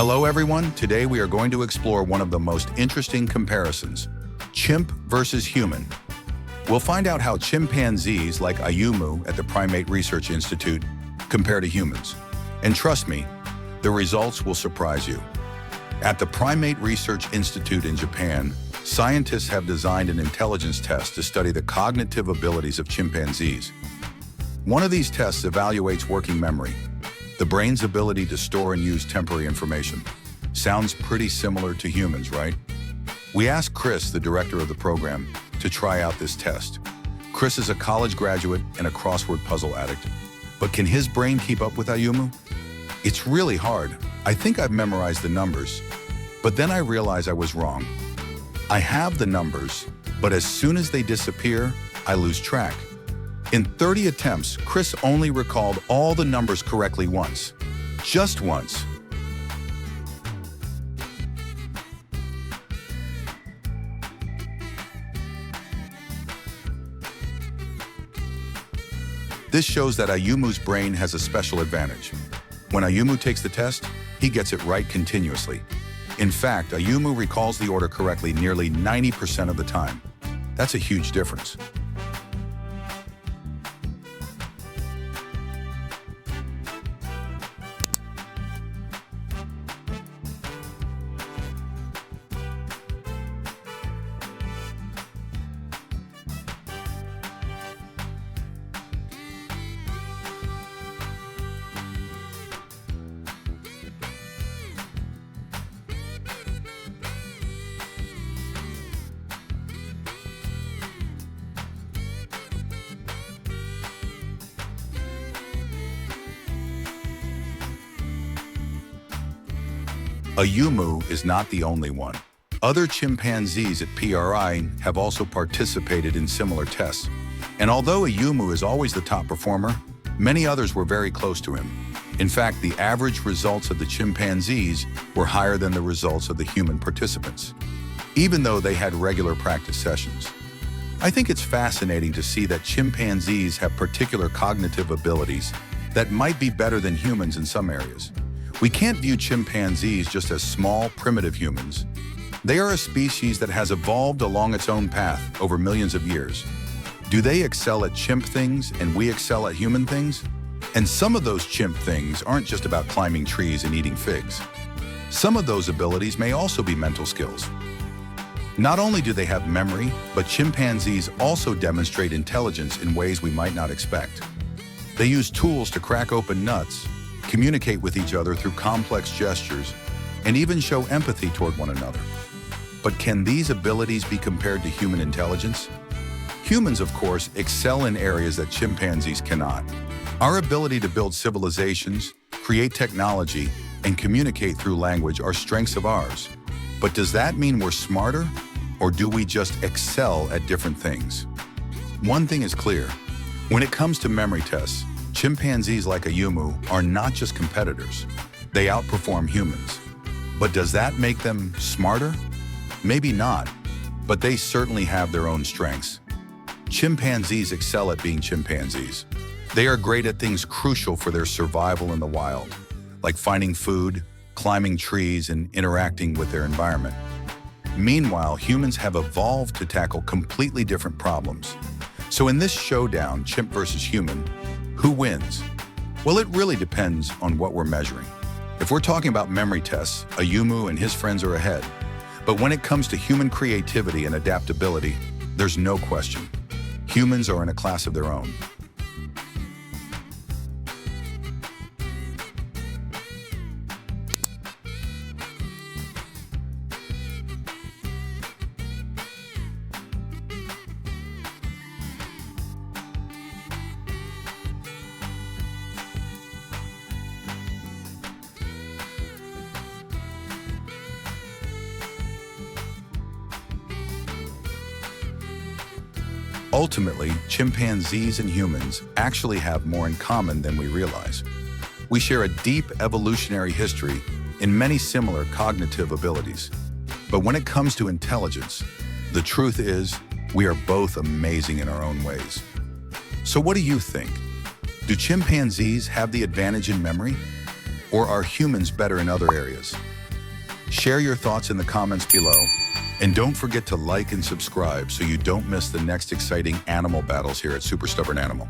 Hello everyone, today we are going to explore one of the most interesting comparisons, chimp versus human. We'll find out how chimpanzees like Ayumu at the Primate Research Institute compare to humans. And trust me, the results will surprise you. At the Primate Research Institute in Japan, scientists have designed an intelligence test to study the cognitive abilities of chimpanzees. One of these tests evaluates working memory, the brain's ability to store and use temporary information. Sounds pretty similar to humans, right? We asked Chris, the director of the program, to try out this test. Chris is a college graduate and a crossword puzzle addict. But can his brain keep up with Ayumu? It's really hard. I think I've memorized the numbers, but then I realize I was wrong. I have the numbers, but as soon as they disappear, I lose track. In 30 attempts, Chris only recalled all the numbers correctly once. Just once. This shows that Ayumu's brain has a special advantage. When Ayumu takes the test, he gets it right continuously. In fact, Ayumu recalls the order correctly nearly 90% of the time. That's a huge difference. Ayumu is not the only one. Other chimpanzees at PRI have also participated in similar tests. And although Ayumu is always the top performer, many others were very close to him. In fact, the average results of the chimpanzees were higher than the results of the human participants, even though they had regular practice sessions. I think it's fascinating to see that chimpanzees have particular cognitive abilities that might be better than humans in some areas. We can't view chimpanzees just as small, primitive humans. They are a species that has evolved along its own path over millions of years. Do they excel at chimp things and we excel at human things? And some of those chimp things aren't just about climbing trees and eating figs. Some of those abilities may also be mental skills. Not only do they have memory, but chimpanzees also demonstrate intelligence in ways we might not expect. They use tools to crack open nuts, communicate with each other through complex gestures, and even show empathy toward one another. But can these abilities be compared to human intelligence? Humans, of course, excel in areas that chimpanzees cannot. Our ability to build civilizations, create technology, and communicate through language are strengths of ours. But does that mean we're smarter, or do we just excel at different things? One thing is clear. When it comes to memory tests, chimpanzees like Ayumu are not just competitors. They outperform humans. But does that make them smarter? Maybe not, but they certainly have their own strengths. Chimpanzees excel at being chimpanzees. They are great at things crucial for their survival in the wild, like finding food, climbing trees, and interacting with their environment. Meanwhile, humans have evolved to tackle completely different problems. So in this showdown, chimp versus human, who wins? Well, it really depends on what we're measuring. If we're talking about memory tests, Ayumu and his friends are ahead. But when it comes to human creativity and adaptability, there's no question. Humans are in a class of their own. Ultimately, chimpanzees and humans actually have more in common than we realize. We share a deep evolutionary history in many similar cognitive abilities. But when it comes to intelligence, the truth is we are both amazing in our own ways. So what do you think? Do chimpanzees have the advantage in memory? Or are humans better in other areas? Share your thoughts in the comments below. And don't forget to like and subscribe so you don't miss the next exciting animal battles here at Super Stubborn Animal.